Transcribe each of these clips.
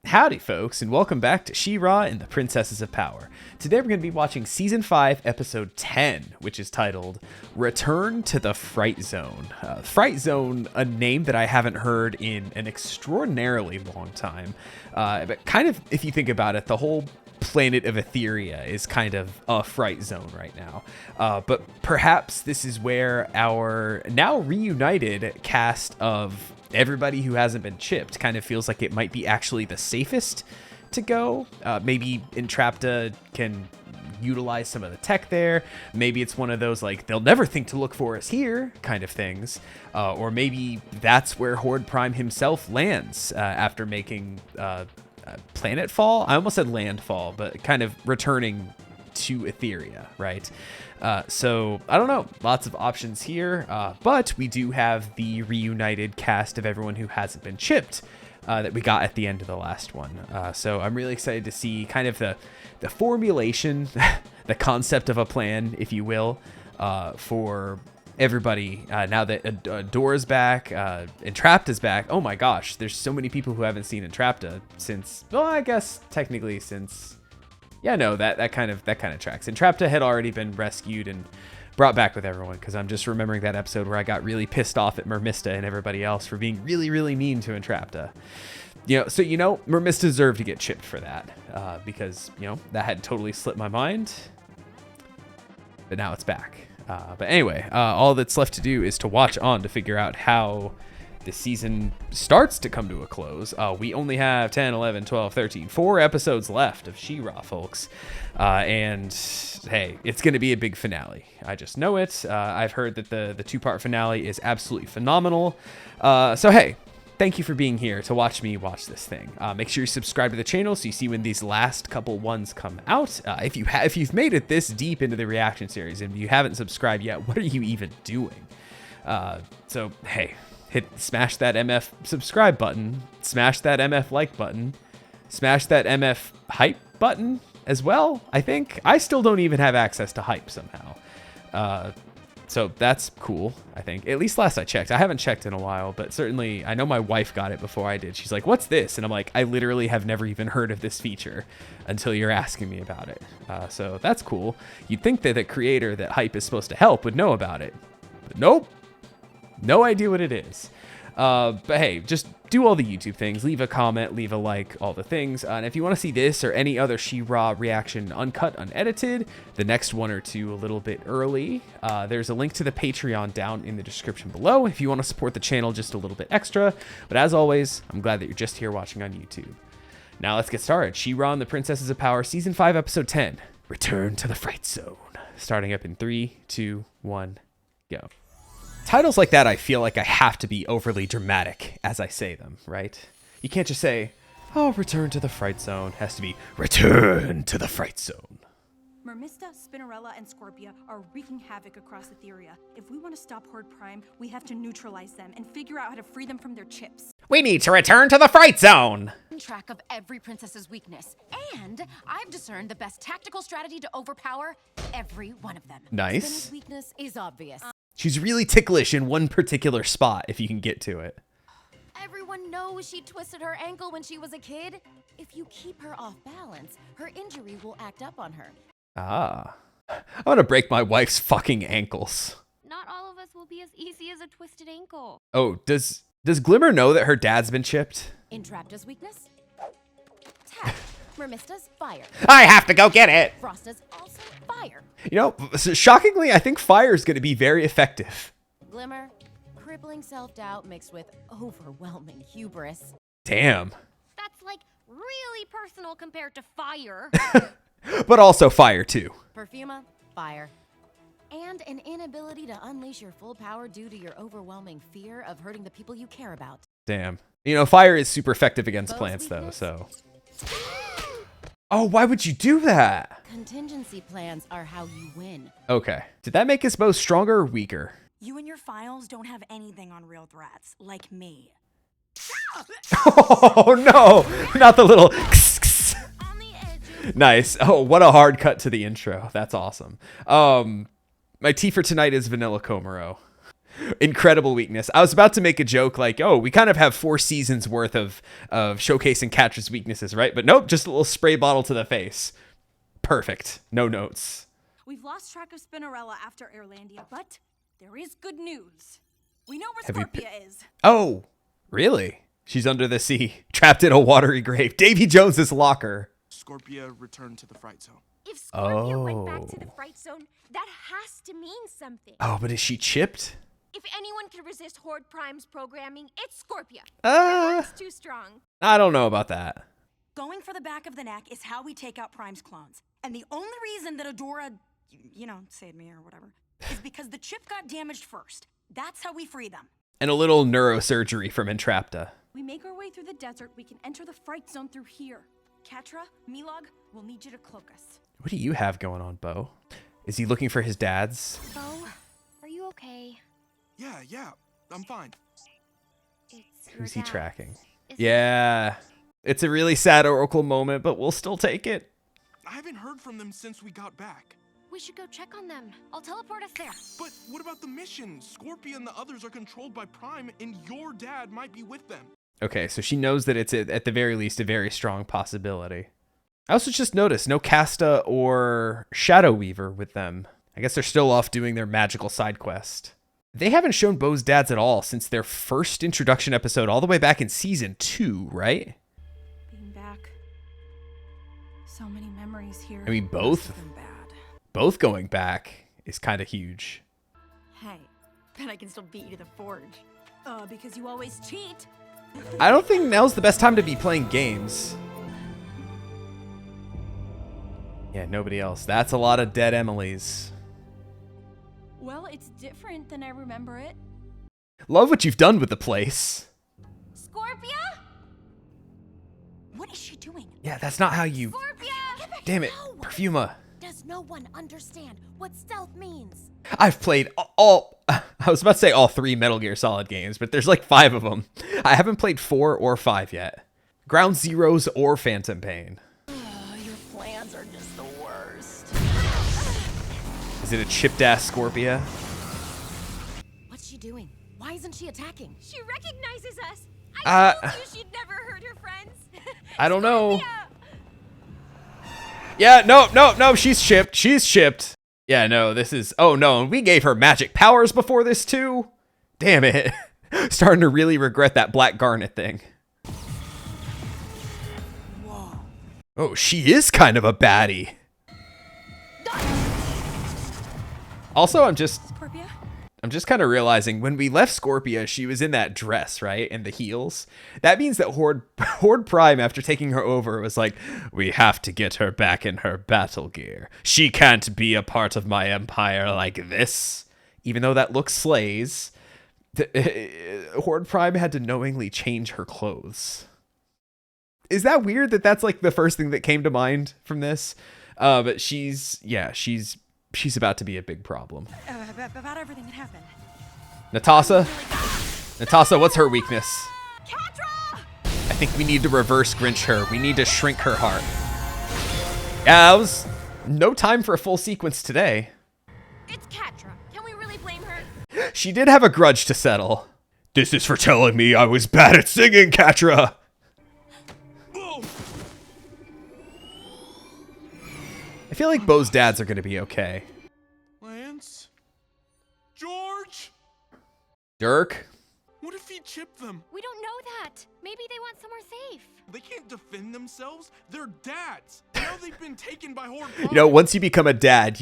Howdy folks, and welcome back to She-Ra and the Princesses of Power. Today we're going to be watching Season 5, Episode 10, which is titled, Return to the Fright Zone. Fright Zone, a name that I haven't heard in an extraordinarily long time. But kind of, if you think about it, the whole planet of Etheria is kind of a fright zone right now. But perhaps this is where our now reunited cast of everybody who hasn't been chipped kind of feels like it might be actually the safest to go. Maybe Entrapta can utilize some of the tech there. Maybe it's one of those like they'll never think to look for us here kind of things. Or maybe that's where Horde Prime himself lands after making planetfall. I almost said landfall, but kind of returning to Etheria, right? So I don't know, lots of options here, but we do have the reunited cast of everyone who hasn't been chipped that we got at the end of the last one. So I'm really excited to see kind of the formulation, the concept of a plan, if you will, for everybody now that Adora's back, Entrapta's back. Oh my gosh, there's so many people who haven't seen Entrapta since, well, I guess technically since, yeah, no, that kind of tracks. Entrapta had already been rescued and brought back with everyone, because I'm just remembering that episode where I got really pissed off at Mermista and everybody else for being really, really mean to Entrapta. So Mermista deserved to get chipped for that, because that had totally slipped my mind, but now it's back. But anyway, all that's left to do is to watch on to figure out how the season starts to come to a close. We only have 10, 11, 12, 13, 4 episodes left of She-Ra, folks. And hey, it's going to be a big finale. I just know it. I've heard that the two-part finale is absolutely phenomenal. So hey, thank you for being here to watch me watch this thing. Make sure you subscribe to the channel so you see when these last couple ones come out. If you've made it this deep into the reaction series and you haven't subscribed yet, what are you even doing? So hey, smash that MF subscribe button, smash that MF like button, smash that MF hype button as well. I think I still don't even have access to hype somehow. So that's cool, I think. At least last I checked. I haven't checked in a while, but certainly I know my wife got it before I did. She's like, what's this? And I'm like, I literally have never even heard of this feature until you're asking me about it. So that's cool. You'd think that the creator that hype is supposed to help would know about it. But nope. No idea what it is. But hey, just do all the YouTube things. Leave a comment, leave a like, all the things. And if you want to see this or any other She-Ra reaction uncut, unedited, the next one or two a little bit early, there's a link to the Patreon down in the description below if you want to support the channel just a little bit extra. But as always, I'm glad that you're just here watching on YouTube. Now let's get started. She-Ra and the Princesses of Power, Season 5, Episode 10, Return to the Fright Zone. Starting up in 3, 2, 1, go. Titles like that, I feel like I have to be overly dramatic as I say them, right? You can't just say, oh, return to the Fright Zone. It has to be, return to the Fright Zone. Mermista, Spinnerella, and Scorpia are wreaking havoc across Etheria. If we want to stop Horde Prime, we have to neutralize them and figure out how to free them from their chips. We need to return to the Fright Zone! Track of every princess's weakness, and I've discerned the best tactical strategy to overpower every one of them. Nice. Spinner's weakness is obvious. She's really ticklish in one particular spot, if you can get to it. Everyone knows she twisted her ankle when she was a kid. If you keep her off balance, her injury will act up on her. Ah. I want to break my wife's fucking ankles. Not all of us will be as easy as a twisted ankle. Oh, does Glimmer know that her dad's been chipped? Entrapta's weakness? Tap. Mermista's fire. I have to go get it! Frosta's also fire. Shockingly, I think fire is going to be very effective. Glimmer, crippling self-doubt mixed with overwhelming hubris. Damn. That's like really personal compared to fire. But also fire too. Perfuma, fire. And an inability to unleash your full power due to your overwhelming fear of hurting the people you care about. Damn. Fire is super effective against Both plants though, weakness? so. Oh, why would you do that? Contingency plans are how you win. Okay. Did that make us both stronger or weaker? You and your files don't have anything on real threats, like me. Oh no, not the little On the edges. Nice. Oh, what a hard cut to the intro. That's awesome. My tea for tonight is vanilla Komaro. Incredible weakness. I was about to make a joke like, oh, we kind of have 4 seasons worth of showcasing Catra's weaknesses, right? But nope, just a little spray bottle to the face. Perfect. No notes. We've lost track of Spinnerella after Airlandia, but there is good news. We know where Have you Scorpia is. Oh, really? She's under the sea, trapped in a watery grave. Davy Jones's locker. Scorpia returned to the Fright Zone. If Scorpio went back to Oh. the Fright Zone, that has to mean something. Oh, but is she chipped? If anyone can resist Horde Prime's programming, it's Scorpia. Uh, It's too strong. I don't know about that. Going for the back of the neck is how we take out Prime's clones. And the only reason that Adora, saved me or whatever, is because the chip got damaged first. That's how we free them. And a little neurosurgery from Entrapta. We make our way through the desert, we can enter the Fright Zone through here. Catra, Milog, we'll need you to cloak us. What do you have going on, Bo? Is he looking for his dad's? Bo, are you okay? Yeah, I'm fine. It's your Who's he dad's, tracking? isn't it? Yeah. It's a really sad Oracle moment, but we'll still take it. I haven't heard from them since we got back. We should go check on them. I'll teleport us there. But what about the mission? Scorpia and the others are controlled by Prime, and your dad might be with them. Okay, so she knows that it's at the very least a very strong possibility. I also just noticed no Casta or Shadow Weaver with them. I guess they're still off doing their magical side quest. They haven't shown Bo's dads at all since their first introduction episode all the way back in season 2, right? Being back. So many memories here. I mean, both. Most of them bad. Both going back is kind of huge. Hey, bet I can still beat you to the forge. Because you always cheat. I don't think now's the best time to be playing games. Yeah, nobody else. That's a lot of dead Emilys. Well, it's different than I remember it. Love what you've done with the place. Scorpia? What is she doing? Yeah, that's not how you... Scorpia! Damn it, No! Perfuma. Does no one understand what stealth means? I've played all... I was about to say all 3 Metal Gear Solid games, but there's like 5 of them. I haven't played 4 or 5 yet. Ground Zeroes or Phantom Pain. Your plans are just the worst. Is it a chipped-ass Scorpia? What's she doing? Why isn't she attacking? She recognizes us. Uh, I told you she'd never hurt her friends. I don't know. Scorpia! Yeah, no, she's chipped. She's chipped. Yeah, no, this is... Oh, no, and we gave her magic powers before this, too? Damn it. Starting to really regret that Black Garnet thing. Whoa. Oh, she is kind of a baddie. Also, I'm just kind of realizing when we left Scorpia, she was in that dress, right? And the heels. That means that Horde Prime, after taking her over, was like, we have to get her back in her battle gear. She can't be a part of my empire like this. Even though that looks slays, Horde Prime had to knowingly change her clothes. Is that weird that that's like the first thing that came to mind from this? But she's about to be a big problem. About everything that happened. Natasha, what's her weakness? Catra! I think we need to reverse Grinch her. We need to shrink her heart. Yeah, that was no time for a full sequence today. It's Catra. Can we really blame her? She did have a grudge to settle. This is for telling me I was bad at singing, Catra. Boom! I feel like Bo's dads are going to be okay. Lance? George? Dirk? What if he chipped them? We don't know that. Maybe they want somewhere safe. They can't defend themselves. They're dads. Now they've been taken by Horde Prime. You know, once you become a dad,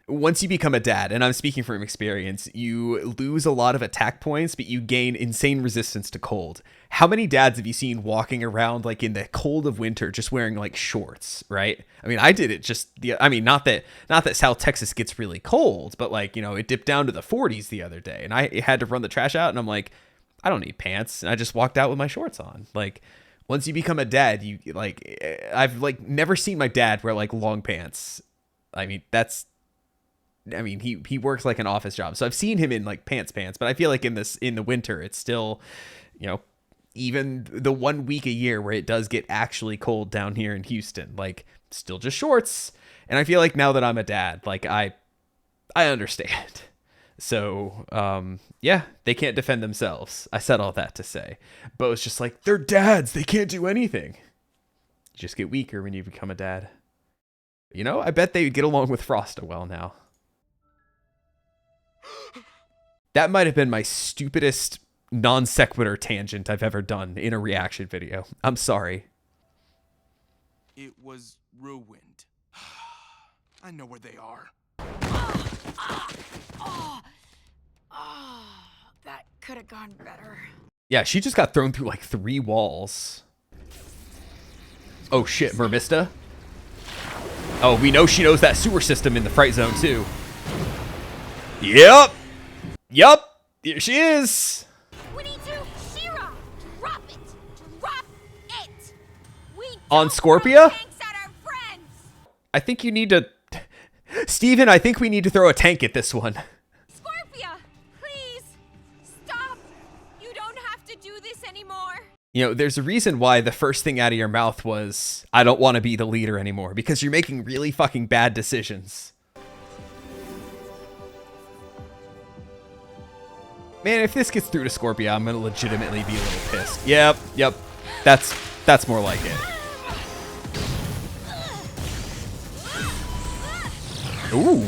once you become a dad, and I'm speaking from experience, you lose a lot of attack points, but you gain insane resistance to cold. How many dads have you seen walking around like in the cold of winter just wearing like shorts, right? I mean, I did it not that South Texas gets really cold, but like, you know, it dipped down to the 40s the other day and I had to run the trash out and I'm like, I don't need pants. And I just walked out with my shorts on. Like, once you become a dad, you like, I've like never seen my dad wear like long pants. I mean, he works like an office job. So I've seen him in like pants, but I feel like in the winter, it's still, you know, even the 1 week a year where it does get actually cold down here in Houston, like still just shorts. And I feel like now that I'm a dad, like I understand. So, yeah, they can't defend themselves. I said all that to say. Bo's just like, they're dads. They can't do anything. You just get weaker when you become a dad. You know, I bet they would get along with Frosta well now. That might have been my stupidest non sequitur tangent I've ever done in a reaction video. I'm sorry. It was ruined. I know where they are. That could have gone better. Yeah, she just got thrown through like 3 walls. Oh shit, Mermista. Oh, we know she knows that sewer system in the Fright Zone too. Yep. Yup. Here she is. We need to, She-Ra, drop it. Drop it. We On don't Scorpia? throw tanks at our friends. I think you need to... Steven, I think we need to throw a tank at this one. Scorpia, please stop. You don't have to do this anymore. You know, there's a reason why the first thing out of your mouth was, I don't want to be the leader anymore, because you're making really fucking bad decisions. Man, if this gets through to Scorpia, I'm gonna legitimately be a little pissed. Yep. That's more like it. Ooh.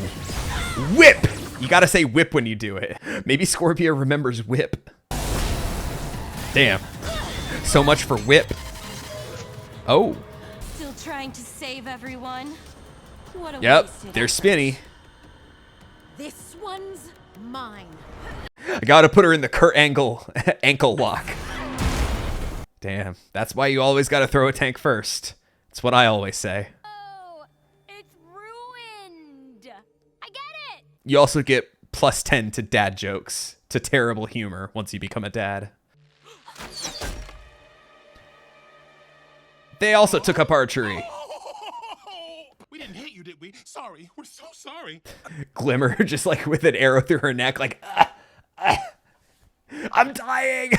Whip! You gotta say whip when you do it. Maybe Scorpia remembers whip. Damn. So much for whip. Oh. Still trying to save everyone. What a Yep. wasted They're effort. spinny. This one's mine. I gotta put her in the Kurt Angle ankle lock. Damn. That's why you always gotta throw a tank first. That's what I always say. Oh, it's ruined. I get it. You also get +10 to dad jokes, to terrible humor once you become a dad. They also took up archery. We didn't hit you, did we? Sorry. We're so sorry. Glimmer just like with an arrow through her neck, like, I'm dying.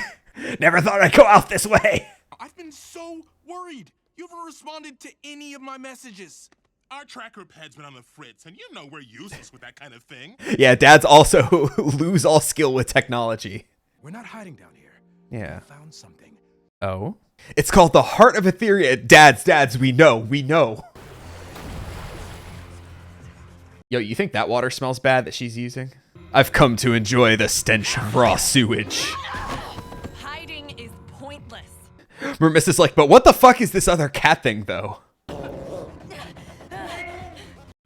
Never thought I'd go out this way. I've been so worried. You haven't responded to any of my messages. Our tracker pad's been on the fritz, and you know we're useless with that kind of thing. Yeah, dads also lose all skill with technology. We're not hiding down here. Yeah. I found something. Oh? It's called the Heart of Etheria. Dads, we know. Yo, you think that water smells bad that she's using? I've come to enjoy the stench of raw sewage. Hiding is pointless. Mermista's like, but what the fuck is this other cat thing, though?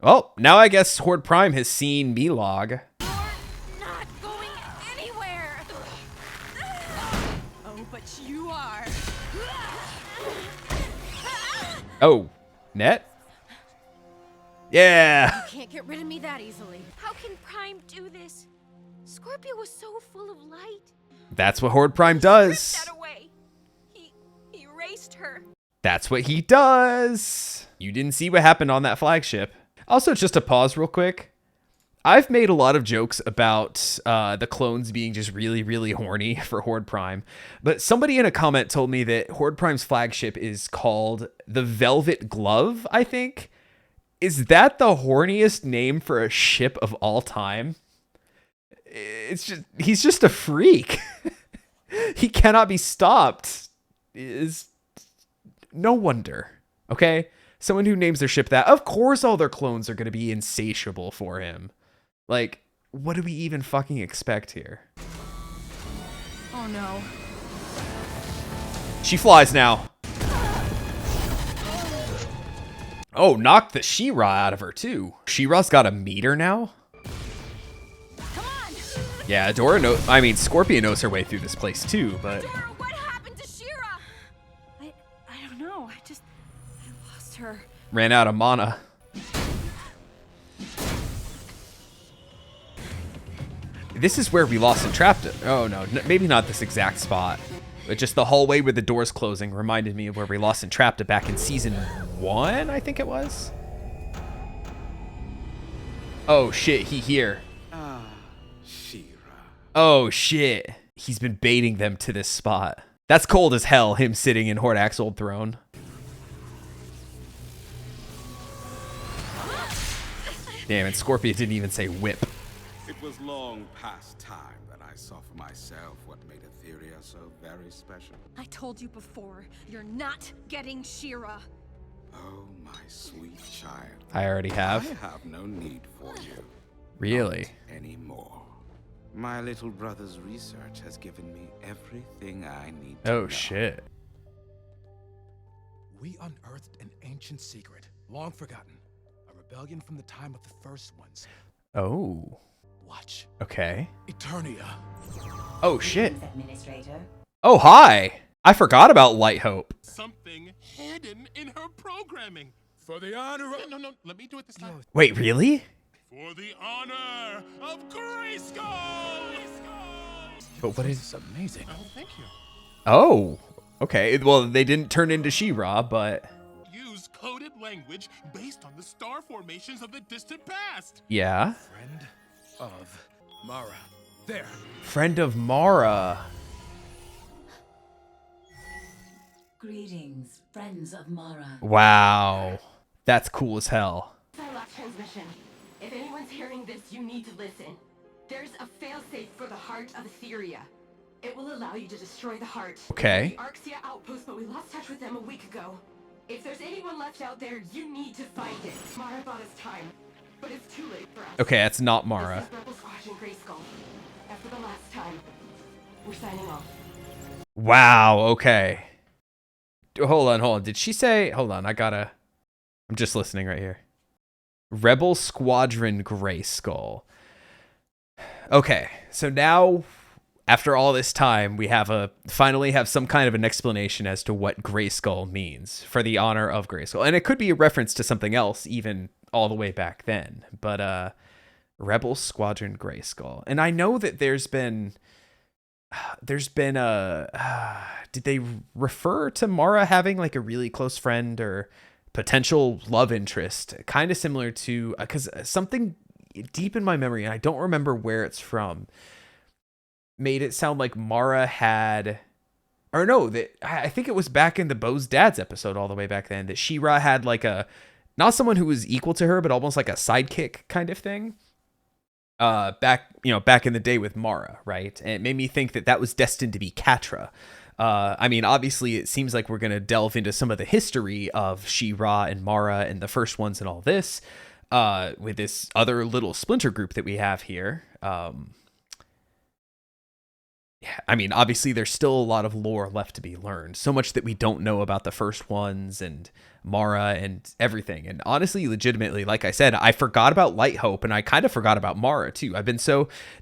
Well, now I guess Horde Prime has seen Milog. Not going anywhere. Oh, but you are. Oh, Net? Yeah. Can't get rid of me that easily. How can Prime do this? Scorpio was so full of light. That's what Horde Prime does. That away. He erased her. That's what he does. You didn't see what happened on that flagship. Also, just to pause real quick. I've made a lot of jokes about the clones being just really, really horny for Horde Prime. But somebody in a comment told me that Horde Prime's flagship is called the Velvet Glove, I think. Is that the horniest name for a ship of all time? It's just, he's just a freak. He cannot be stopped. Is no wonder. Okay? Someone who names their ship that, of course all their clones are going to be insatiable for him. Like, what do we even fucking expect here? Oh no. She flies now. Oh, knocked the She-Ra out of her too. She-Ra's got a meter now? Come on. Yeah, Scorpia knows her way through this place too, but... Dora, what happened to She-Ra? I don't know. I lost her. ran out of mana. This is where we lost and trapped it. Oh no, maybe not this exact spot. But just the hallway with the doors closing reminded me of where we lost and trapped it back in season 1, I think it was. Oh shit, he here. She-Ra. Oh shit. He's been baiting them to this spot. That's cold as hell, him sitting in Hordak's old throne. Damn it, Scorpia didn't even say whip. It was long past time that I saw for myself what made Etheria so very special. I told you before, you're not getting She-Ra. Oh, my sweet child. I already have. I have no need for you. Really? Not anymore. My little brother's research has given me everything I need to know. Oh, shit. We unearthed an ancient secret, long forgotten. A rebellion from the time of the first ones. Oh. Watch. Okay. Eternia. Oh, shit. Administrator. Oh, hi. I forgot about Light Hope. Something hidden in her programming. For the honor of... No, let me do it this time. Wait, really? For the honor of Grayskull! But what This is... is amazing. Oh, thank you. Oh. Okay. Well, they didn't turn into She-Ra, but... Use coded language based on the star formations of the distant past. Yeah. Friend of Mara. There. Friend of Mara. Greetings, friends of Mara. Wow. That's cool as hell. Last transmission. If anyone's hearing this, you need to listen. There's a failsafe for the heart of Etheria. It will allow you to destroy the heart. Okay. The Arxia outpost, but we lost touch with them a week ago. If there's anyone left out there, you need to find it. Mara bought us time, but it's too late for us. Okay, that's not Mara. This is Rebel Squadron Grayskull. After the last time, we're signing off. Wow, okay. Hold on. Did she say... Hold on, I'm just listening right here. Rebel Squadron Grayskull. Okay, so now, after all this time, we finally have some kind of an explanation as to what Grayskull means, for the honor of Grayskull. And it could be a reference to something else, even all the way back then. But, Rebel Squadron Grayskull. And I know that there's been did they refer to Mara having like a really close friend or potential love interest, kind of similar to, because something deep in my memory, and I don't remember where it's from, made it sound like Mara had, or no, that I think it was back in the Bo's Dad's episode all the way back then, that She-Ra had like not someone who was equal to her, but almost like a sidekick kind of thing. Back in the day with Mara, right? And it made me think that was destined to be Catra. I mean, obviously, it seems like we're going to delve into some of the history of She-Ra and Mara and the first ones and all this, with this other little splinter group that we have here. Yeah, I mean, obviously, there's still a lot of lore left to be learned. So much that we don't know about the first ones and Mara and everything. And honestly, legitimately, like I said, I forgot about Light Hope and I kind of forgot about Mara too.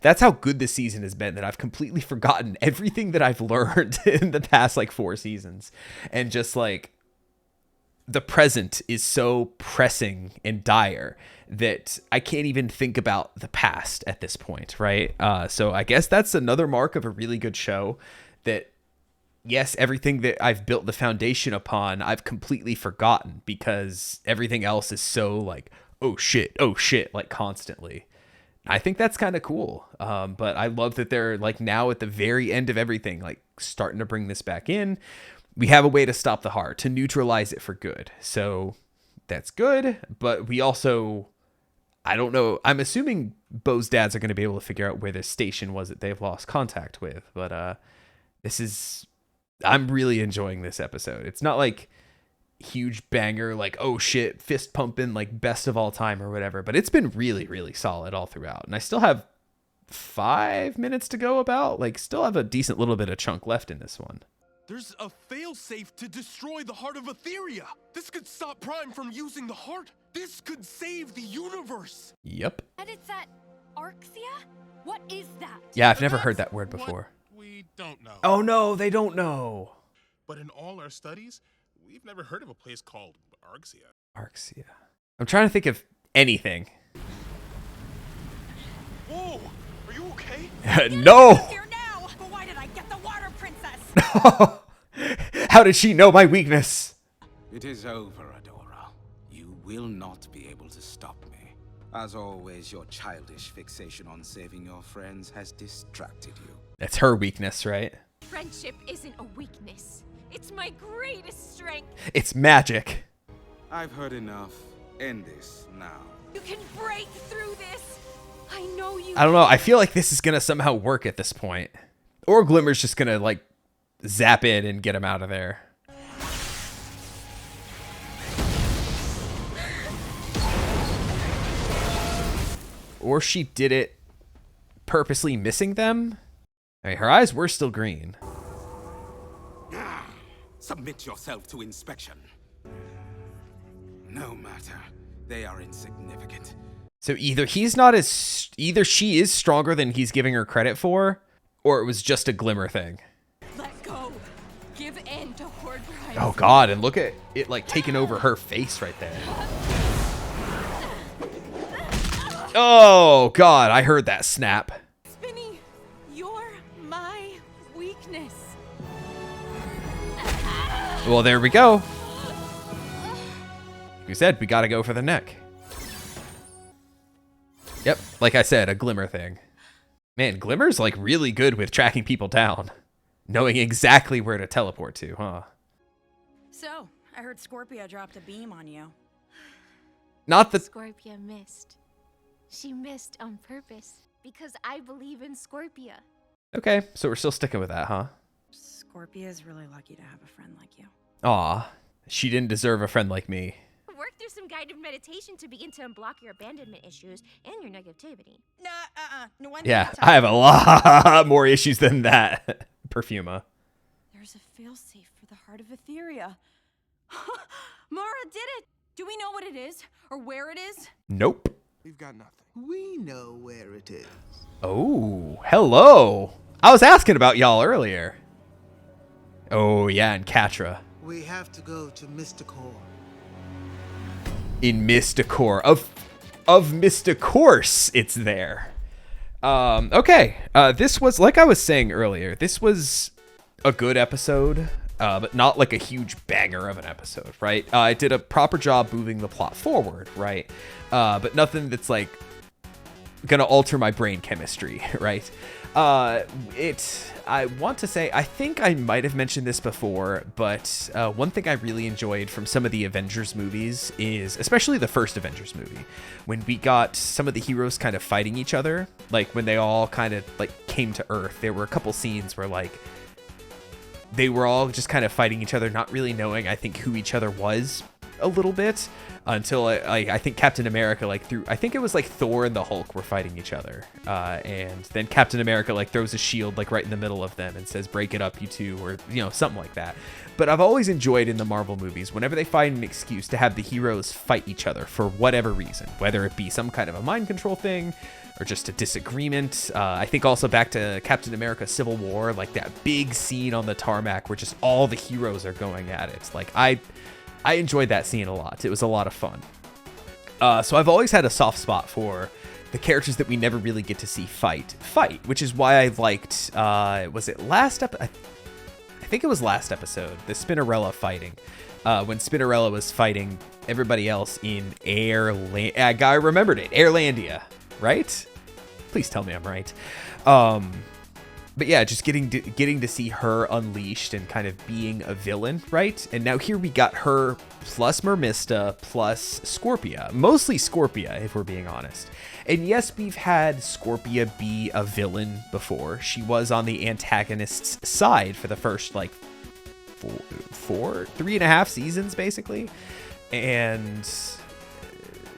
That's how good this season has been, that I've completely forgotten everything that I've learned in the past like 4 seasons. And just like the present is so pressing and dire that I can't even think about the past at this point, right? So I guess that's another mark of a really good show, that yes, everything that I've built the foundation upon, I've completely forgotten because everything else is so like, oh shit, like constantly. I think that's kind of cool. But I love that they're like now at the very end of everything, like starting to bring this back in. We have a way to stop the heart, to neutralize it for good. So that's good. But we also, I don't know, I'm assuming Bo's dads are going to be able to figure out where this station was that they've lost contact with. But I'm really enjoying this episode. It's not like huge banger, like, oh shit, fist pumping, like best of all time or whatever. But it's been really, really solid all throughout. And I still have 5 minutes to go still have a decent little bit of chunk left in this one. There's a failsafe to destroy the heart of Etheria. This could stop Prime from using the heart. This could save the universe. Yep. And it's at Arxia? What is that? Yeah, I've never heard that word before. We don't know. Oh no, they don't know. But in all our studies, we've never heard of a place called Arxia. Arxia. I'm trying to think of anything. Whoa, are you okay? No. Here now. But why did I get the water princess? How did she know my weakness? It is over, Adora. You will not be able to stop me. As always, your childish fixation on saving your friends has distracted you. That's her weakness, right? Friendship isn't a weakness. It's my greatest strength. It's magic. I've heard enough. End this now. You can break through this. I know you. I don't know. I feel like this is going to somehow work at this point. Or Glimmer's just going to, like, zap in and get him out of there. Or she did it purposely missing them. I mean, her eyes were still green. Submit yourself to inspection. No matter. They are insignificant. So either she is stronger than he's giving her credit for, or it was just a Glimmer thing. Let go. Give in to Horde Prime. Oh God, and look at it like taking over her face right there. Oh God, I heard that snap. Spinny, you're my weakness. Well, there we go. We said we gotta go for the neck. Yep, like I said, a Glimmer thing. Man, Glimmer's like really good with tracking people down. Knowing exactly where to teleport to, huh? So, I heard Scorpia dropped a beam on you. Not the... Scorpia missed. She missed on purpose because I believe in Scorpia. Okay, so we're still sticking with that, huh? Scorpia is really lucky to have a friend like you. Aw, she didn't deserve a friend like me. Work through some guided meditation to begin to unblock your abandonment issues and your negativity. No one Yeah, I have a lot more issues than that, Perfuma. There's a failsafe for the heart of Etheria. Mara did it! Do we know what it is? Or where it is? Nope. We've got nothing. We know where it is. Oh, hello. I was asking about y'all earlier. Oh, yeah, and Catra. We have to go to Mysticor. In Mysticor. Of Mysticourse, it's there. Okay. This was, like I was saying earlier, this was a good episode, but not like a huge banger of an episode, right? It did a proper job moving the plot forward, right? But nothing that's like gonna alter my brain chemistry, right? I want to say, I think I might have mentioned this before, but one thing I really enjoyed from some of the Avengers movies is, especially the first Avengers movie, when we got some of the heroes kind of fighting each other, like when they all kind of like came to Earth, there were a couple scenes where like they were all just kind of fighting each other, not really knowing, I think, who each other was a little bit, until I think Captain America I think it was like Thor and the Hulk were fighting each other, and then Captain America like throws a shield like right in the middle of them and says, "Break it up, you two," or something like that. But I've always enjoyed in the Marvel movies, whenever they find an excuse to have the heroes fight each other for whatever reason, whether it be some kind of a mind control thing or just a disagreement. I think also back to Captain America Civil War, like that big scene on the tarmac where just all the heroes are going at it. Like I enjoyed that scene a lot. It was a lot of fun. So I've always had a soft spot for the characters that we never really get to see fight, which is why I liked, was it last episode? I think it was last episode, the Spinnerella fighting. When Spinnerella was fighting everybody else in I remembered it, Airlandia, right? Please tell me I'm right. But yeah, just getting to see her unleashed and kind of being a villain, right? And now here we got her plus Mermista plus Scorpia. Mostly Scorpia, if we're being honest. And yes, we've had Scorpia be a villain before. She was on the antagonist's side for the first, like, 3.5 seasons, basically. And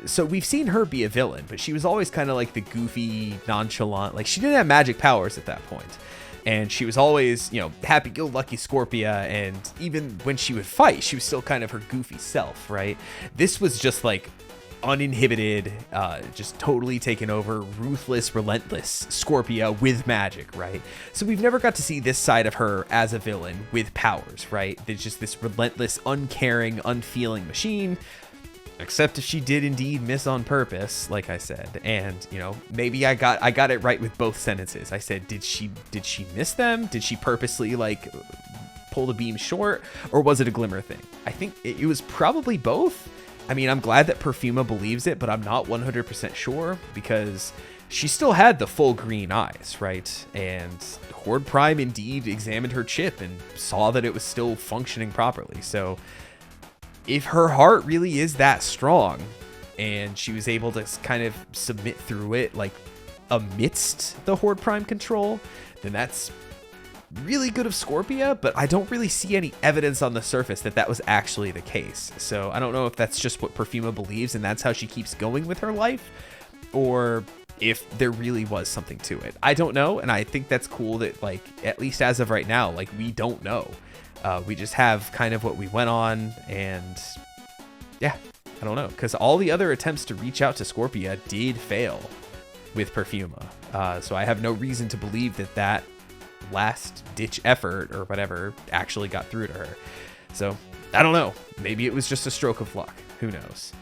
so we've seen her be a villain, but she was always kind of like the goofy, nonchalant, like she didn't have magic powers at that point. And she was always, happy-go-lucky Scorpia, and even when she would fight, she was still kind of her goofy self, right? This was just like uninhibited, just totally taken over, ruthless, relentless Scorpia with magic, right? So we've never got to see this side of her as a villain with powers, right? There's just this relentless, uncaring, unfeeling machine. Except if she did indeed miss on purpose, like I said. And, maybe I got it right with both sentences. I said, did she miss them? Did she purposely, like, pull the beam short? Or was it a Glimmer thing? I think it was probably both. I mean, I'm glad that Perfuma believes it, but I'm not 100% sure, because she still had the full green eyes, right? And Horde Prime indeed examined her chip and saw that it was still functioning properly. So if her heart really is that strong and she was able to kind of submit through it, like amidst the Horde Prime control, then that's really good of Scorpia, but I don't really see any evidence on the surface that that was actually the case. So I don't know if that's just what Perfuma believes and that's how she keeps going with her life, or if there really was something to it. I don't know, and I think that's cool that, like, at least as of right now, like, we don't know. We just have kind of what we went on, and yeah, I don't know, because all the other attempts to reach out to Scorpia did fail with Perfuma. So I have no reason to believe that that last ditch effort or whatever actually got through to her. So I don't know, maybe it was just a stroke of luck, who knows.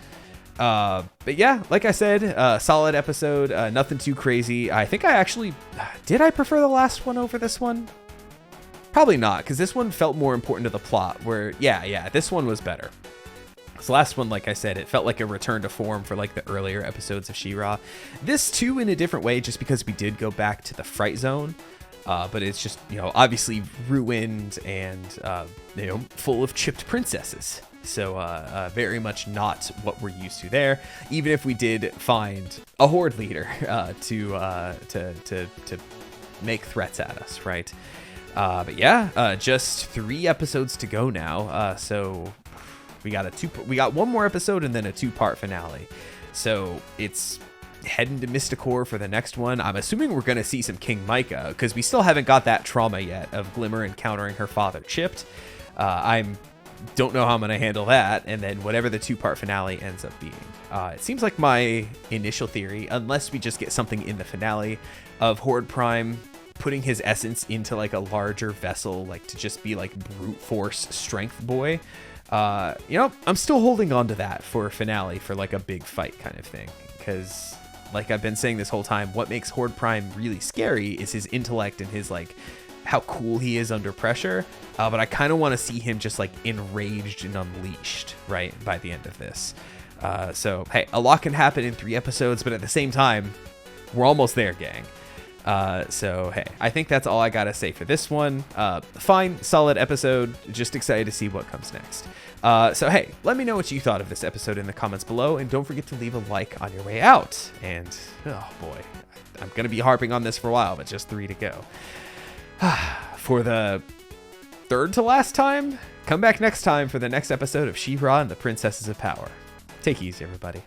But yeah, like I said, solid episode, nothing too crazy. I think did I prefer the last one over this one? Probably not, because this one felt more important to the plot, where yeah, this one was better. This last one, like I said, it felt like a return to form for like the earlier episodes of She-Ra. This too in a different way, just because we did go back to the Fright Zone. But it's just, obviously ruined and, full of chipped princesses. So very much not what we're used to there. Even if we did find a horde leader to make threats at us, right? But yeah, just 3 episodes to go now. So we got one more episode and then a 2-part finale. So it's heading to Mysticor for the next one. I'm assuming we're going to see some King Micah, because we still haven't got that trauma yet of Glimmer encountering her father Chipped. Don't know how I'm going to handle that, and then whatever the 2-part finale ends up being. It seems like my initial theory, unless we just get something in the finale of Horde Prime putting his essence into like a larger vessel, like to just be like brute force strength boy. I'm still holding on to that for a finale, for like a big fight kind of thing, because like I've been saying this whole time, what makes Horde Prime really scary is his intellect and his like how cool he is under pressure. But I kind of want to see him just like enraged and unleashed right by the end of this. So hey, a lot can happen in 3 episodes, but at the same time, we're almost there, gang. So hey, I think that's all I gotta say for this one. Fine, solid episode. Just excited to see what comes next. So hey, let me know what you thought of this episode in the comments below, and don't forget to leave a like on your way out. And oh boy, I'm gonna be harping on this for a while, but just 3 to go. For the 3rd to last time, come back next time for the next episode of She-Ra and the Princesses of Power. Take it easy, everybody.